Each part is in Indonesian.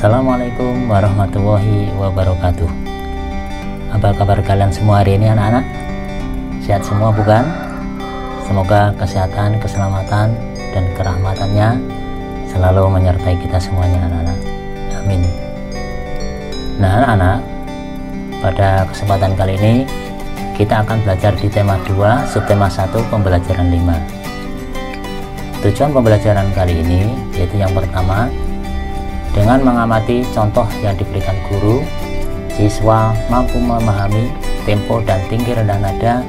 Assalamualaikum warahmatullahi wabarakatuh. Apa kabar kalian semua hari ini anak-anak? Sehat semua bukan? Semoga kesehatan, keselamatan, dan kerahmatannya selalu menyertai kita semuanya anak-anak. Amin. Nah anak-anak, pada kesempatan kali ini kita akan belajar di tema 2, subtema 1, pembelajaran 5. Tujuan pembelajaran kali ini yaitu yang pertama, dengan mengamati contoh yang diberikan guru, siswa mampu memahami tempo dan tinggi rendah nada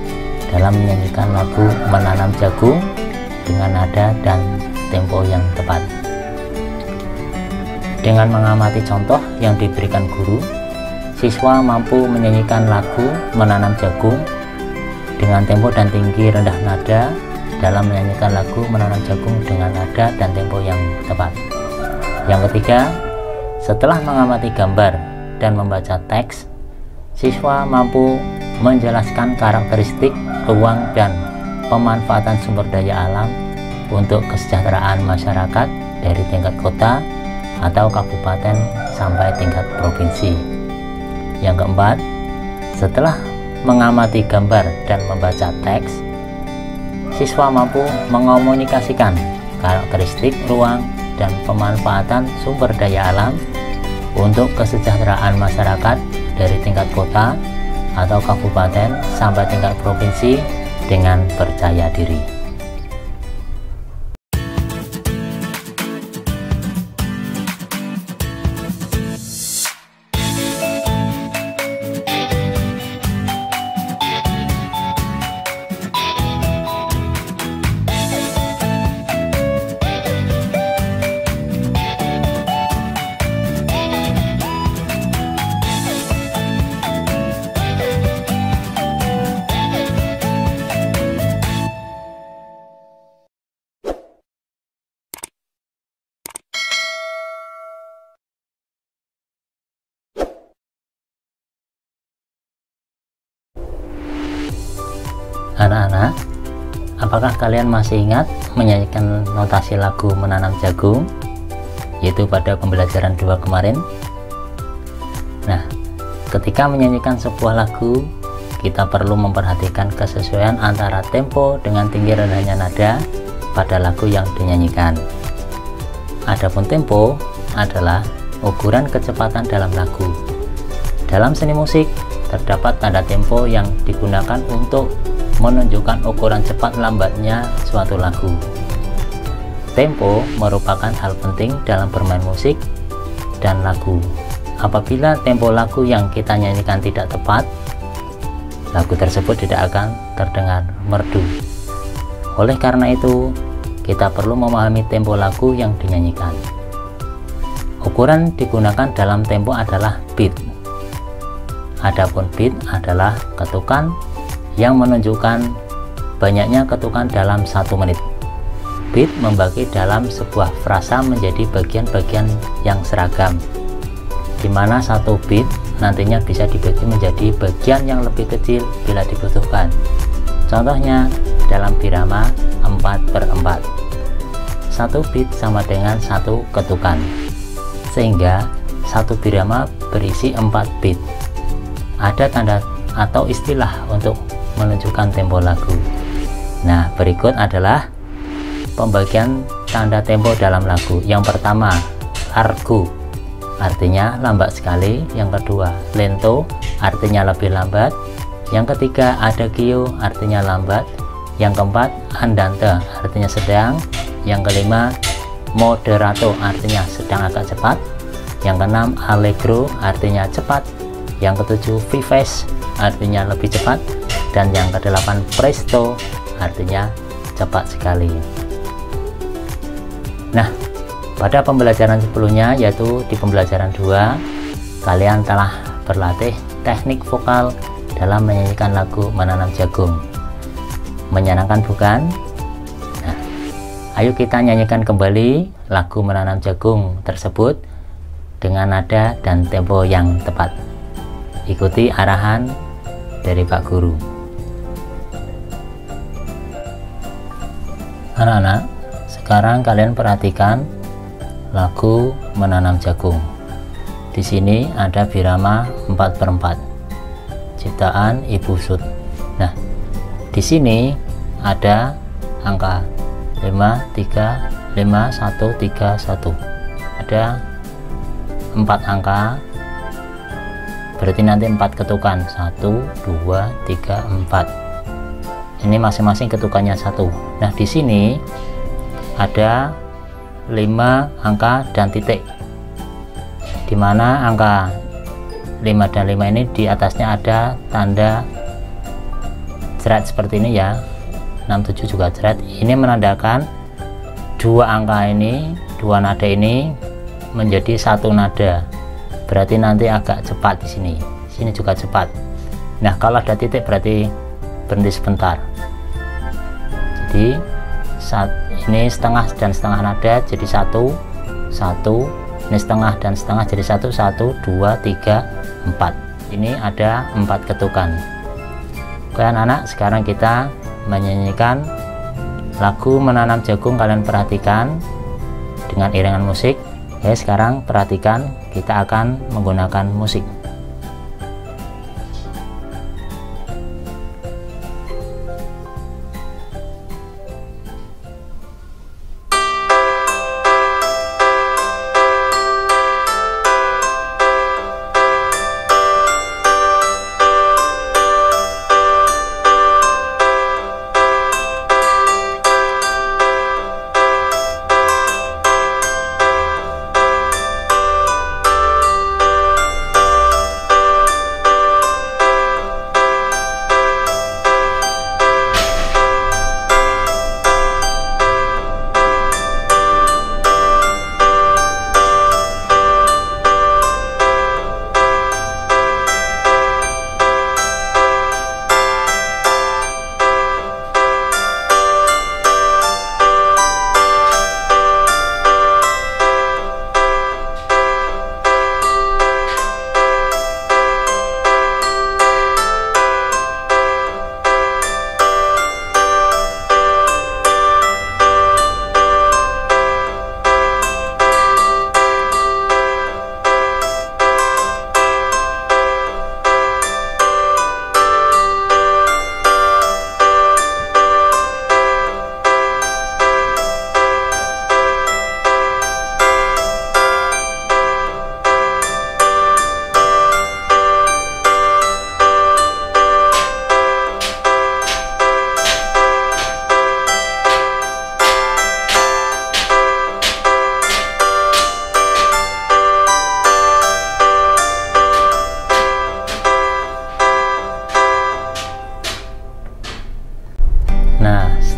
dalam menyanyikan lagu Menanam Jagung dengan nada dan tempo yang tepat. Dengan mengamati contoh yang diberikan guru, siswa mampu menyanyikan lagu Menanam Jagung dengan tempo dan tinggi rendah nada dalam menyanyikan lagu Menanam Jagung dengan nada dan tempo yang tepat. Yang ketiga, setelah mengamati gambar dan membaca teks, siswa mampu menjelaskan karakteristik, ruang, dan pemanfaatan sumber daya alam untuk kesejahteraan masyarakat dari tingkat kota atau kabupaten sampai tingkat provinsi. Yang keempat, setelah mengamati gambar dan membaca teks, siswa mampu mengomunikasikan karakteristik, ruang, dan pemanfaatan sumber daya alam untuk kesejahteraan masyarakat dari tingkat kota atau kabupaten sampai tingkat provinsi dengan percaya diri. Anak-anak, apakah kalian masih ingat menyanyikan notasi lagu Menanam Jagung, yaitu pada pembelajaran 2 kemarin? Nah, ketika menyanyikan sebuah lagu, kita perlu memperhatikan kesesuaian antara tempo dengan tinggi rendahnya nada pada lagu yang dinyanyikan. Adapun tempo adalah ukuran kecepatan dalam lagu. Dalam seni musik, terdapat tanda tempo yang digunakan untuk menunjukkan ukuran cepat lambatnya suatu lagu. Tempo merupakan hal penting dalam bermain musik dan lagu. Apabila tempo lagu yang kita nyanyikan tidak tepat, lagu tersebut tidak akan terdengar merdu. Oleh karena itu, kita perlu memahami tempo lagu yang dinyanyikan. Ukuran digunakan dalam tempo adalah beat. Adapun beat adalah ketukan yang menunjukkan banyaknya ketukan dalam 1 menit. Beat membagi dalam sebuah frasa menjadi bagian-bagian yang seragam, di mana 1 beat nantinya bisa dibagi menjadi bagian yang lebih kecil bila dibutuhkan. Contohnya dalam birama 4/4. 1 beat sama dengan 1 ketukan, sehingga 1 birama berisi 4 beat. Ada tanda atau istilah untuk menunjukkan tempo lagu. Nah, berikut adalah pembagian tanda tempo dalam lagu. Yang pertama, largo, artinya lambat sekali. Yang kedua, lento, artinya lebih lambat. Yang ketiga, adagio, artinya lambat. Yang keempat, andante, artinya sedang. Yang kelima, moderato, artinya sedang agak cepat. Yang keenam, allegro, artinya cepat. Yang ketujuh, vivace, artinya lebih cepat. Dan yang kedelapan, presto, artinya cepat sekali. Nah, pada pembelajaran sebelumnya, yaitu di pembelajaran 2, kalian telah berlatih teknik vokal dalam menyanyikan lagu Menanam Jagung. Menyenangkan bukan? Nah, ayo kita nyanyikan kembali lagu Menanam Jagung tersebut dengan nada dan tempo yang tepat. Ikuti arahan dari Pak Guru. Anak-anak, sekarang kalian perhatikan lagu Menanam Jagung. Di sini ada birama 4/4, ciptaan Ibu Sud. Nah, di sini ada angka 535131. Ada 4 angka, berarti nanti 4 ketukan, 1 2 3 4. Ini masing-masing ketukannya 1. Nah, di sini ada 5 angka dan titik, di mana angka 5 dan 5 ini di atasnya ada tanda jeret seperti ini ya. 67 juga jeret. Ini menandakan dua angka ini, dua nada ini menjadi satu nada. Berarti nanti agak cepat di sini. Sini juga cepat. Nah, kalau ada titik berarti berhenti sebentar. Jadi ini setengah dan setengah nada jadi 1 1. Ini setengah dan setengah jadi 1 1 2 3 4. Ini ada 4 ketukan. Oke anak-anak, sekarang kita menyanyikan lagu Menanam Jagung. Kalian perhatikan dengan iringan musik. Oke, sekarang perhatikan, kita akan menggunakan musik.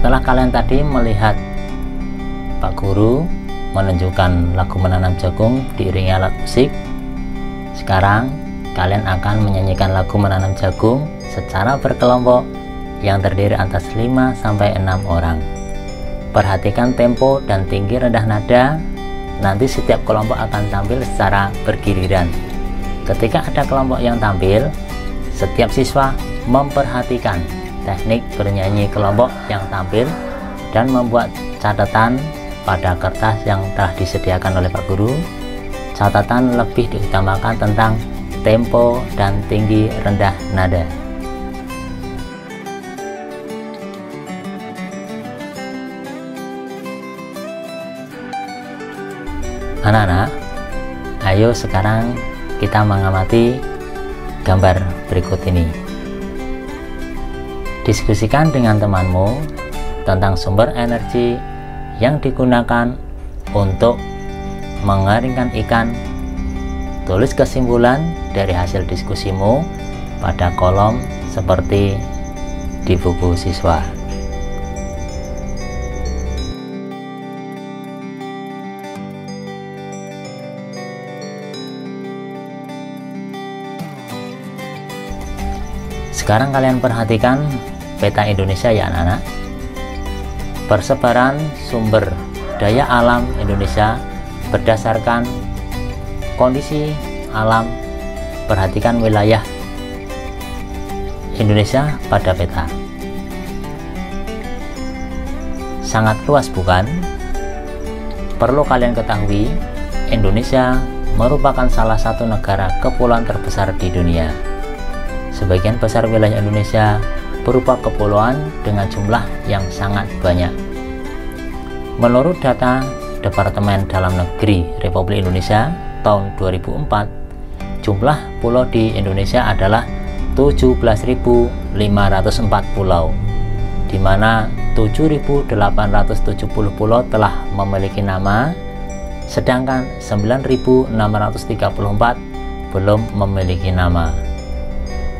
Setelah kalian tadi melihat Pak Guru menunjukkan lagu Menanam Jagung diiringi alat musik, sekarang kalian akan menyanyikan lagu Menanam Jagung secara berkelompok yang terdiri atas 5-6 orang. Perhatikan tempo dan tinggi rendah nada. Nanti setiap kelompok akan tampil secara bergiliran. Ketika ada kelompok yang tampil, setiap siswa memperhatikan teknik bernyanyi kelompok yang tampil dan membuat catatan pada kertas yang telah disediakan oleh Pak Guru. Catatan lebih diutamakan tentang tempo dan tinggi rendah nada. Anak-anak, ayo sekarang kita mengamati gambar berikut ini. Diskusikan dengan temanmu tentang sumber energi yang digunakan untuk mengeringkan ikan. Tulis kesimpulan dari hasil diskusimu pada kolom seperti di buku siswa. Sekarang kalian perhatikan peta Indonesia ya anak-anak. Persebaran sumber daya alam Indonesia berdasarkan kondisi alam. Perhatikan wilayah Indonesia pada peta. Sangat luas bukan? Perlu kalian ketahui, Indonesia merupakan salah satu negara kepulauan terbesar di dunia. Sebagian besar wilayah Indonesia berupa kepulauan dengan jumlah yang sangat banyak. Menurut data Departemen Dalam Negeri Republik Indonesia tahun 2004, jumlah pulau di Indonesia adalah 17.504 pulau, di mana 7.870 pulau telah memiliki nama, sedangkan 9.634 belum memiliki nama.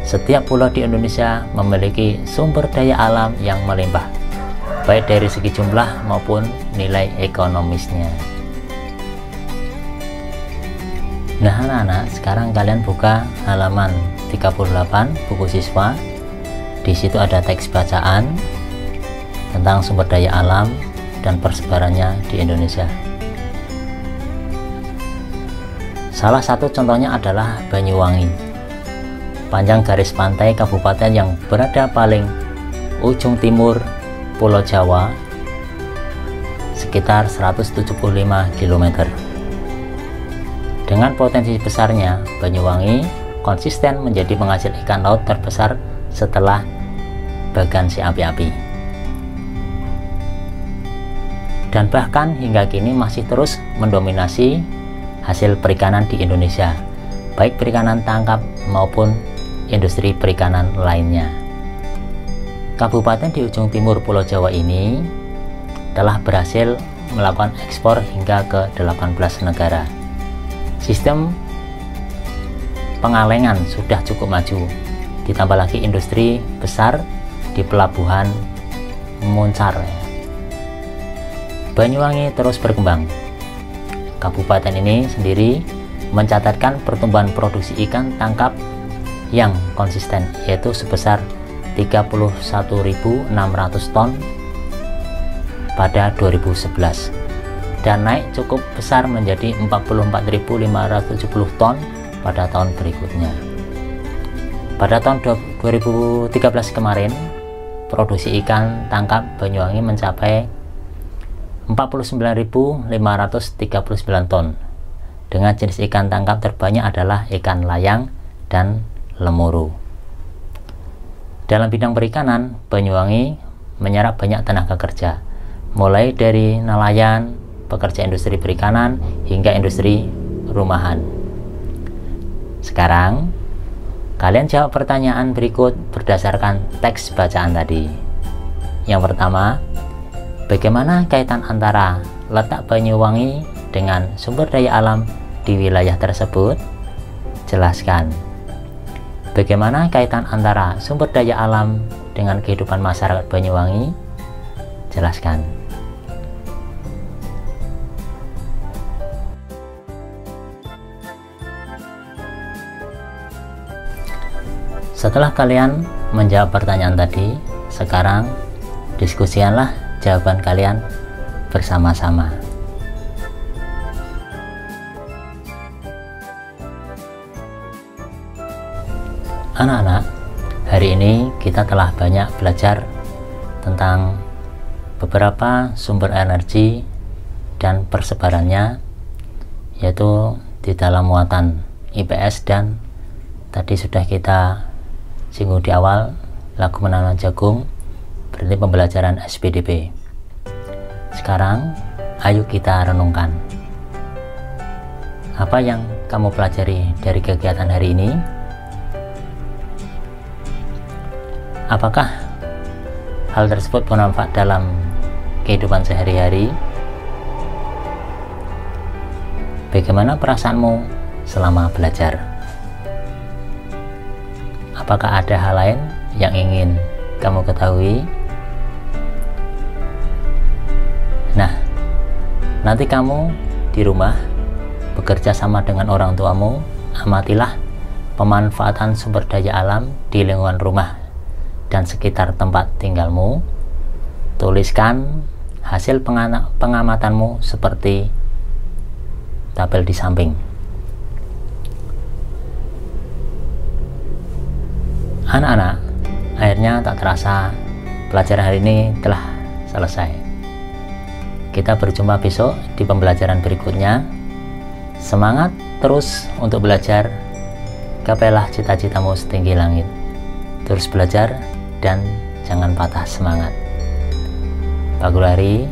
Setiap pulau di Indonesia memiliki sumber daya alam yang melimpah, baik dari segi jumlah maupun nilai ekonomisnya. Nah anak-anak, sekarang kalian buka halaman 38 buku siswa. Di situ ada teks bacaan tentang sumber daya alam dan persebarannya di Indonesia. Salah satu contohnya adalah Banyuwangi. Panjang garis pantai kabupaten yang berada paling ujung timur Pulau Jawa sekitar 175 km. Dengan potensi besarnya, Banyuwangi konsisten menjadi penghasil ikan laut terbesar setelah Bagan Si Api-Api. Dan bahkan hingga kini masih terus mendominasi hasil perikanan di Indonesia, baik perikanan tangkap maupun industri perikanan lainnya. Kabupaten di ujung timur Pulau Jawa ini telah berhasil melakukan ekspor hingga ke 18 negara. Sistem pengalengan sudah cukup maju, ditambah lagi industri besar di pelabuhan Muncar. Banyuwangi terus berkembang. Kabupaten ini sendiri mencatatkan pertumbuhan produksi ikan tangkap yang konsisten, yaitu sebesar 31.600 ton pada 2011 dan naik cukup besar menjadi 44.570 ton pada tahun berikutnya. Pada tahun 2013 kemarin, produksi ikan tangkap Banyuwangi mencapai 49.539 ton. Dengan jenis ikan tangkap terbanyak adalah ikan layang dan lemuru. Dalam bidang perikanan, Banyuwangi menyerap banyak tenaga kerja, mulai dari nelayan, pekerja industri perikanan, hingga industri rumahan. Sekarang, kalian jawab pertanyaan berikut berdasarkan teks bacaan tadi. Yang pertama, bagaimana kaitan antara letak Banyuwangi dengan sumber daya alam di wilayah tersebut? Jelaskan. Bagaimana kaitan antara sumber daya alam dengan kehidupan masyarakat Banyuwangi? Jelaskan. Setelah kalian menjawab pertanyaan tadi, sekarang diskusikanlah jawaban kalian bersama-sama. Anak-anak, hari ini kita telah banyak belajar tentang beberapa sumber energi dan persebarannya, yaitu di dalam muatan IPS, dan tadi sudah kita singgung di awal lagu menanam jagung berarti pembelajaran SPDP. Sekarang ayo kita renungkan apa yang kamu pelajari dari kegiatan hari ini. Apakah hal tersebut bermanfaat dalam kehidupan sehari-hari? Bagaimana perasaanmu selama belajar? Apakah ada hal lain yang ingin kamu ketahui? Nah, nanti kamu di rumah bekerja sama dengan orang tuamu, amatilah pemanfaatan sumber daya alam di lingkungan rumah dan sekitar tempat tinggalmu. Tuliskan hasil pengamatanmu seperti tabel di samping. Anak-anak, akhirnya tak terasa pelajaran hari ini telah selesai. Kita berjumpa besok di pembelajaran berikutnya. Semangat terus untuk belajar, gapailah cita-citamu setinggi langit. Terus belajar dan jangan patah semangat. Pak Gulari,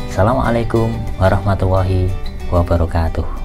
Assalamualaikum warahmatullahi wabarakatuh.